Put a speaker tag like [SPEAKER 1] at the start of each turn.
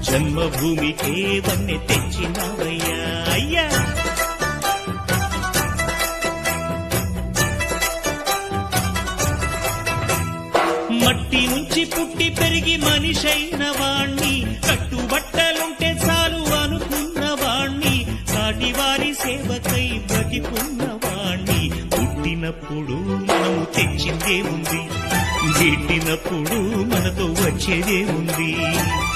[SPEAKER 1] జన్మభూమికే వన్నె తెచ్చినవయ్యా అయ్యా. మట్టి నుంచి పుట్టి పెరిగి మనిషైన వాణ్ణి, కట్టుబట్టలుంటే చాలు అనుకున్న వాణ్ణి, సాటి వారి సేవకై బ్రతికున్న వాణ్ణి. పుట్టినప్పుడు మనము తెచ్చిందే ఉంది, గిట్టినప్పుడు మనతో వచ్చేదే ఉంది.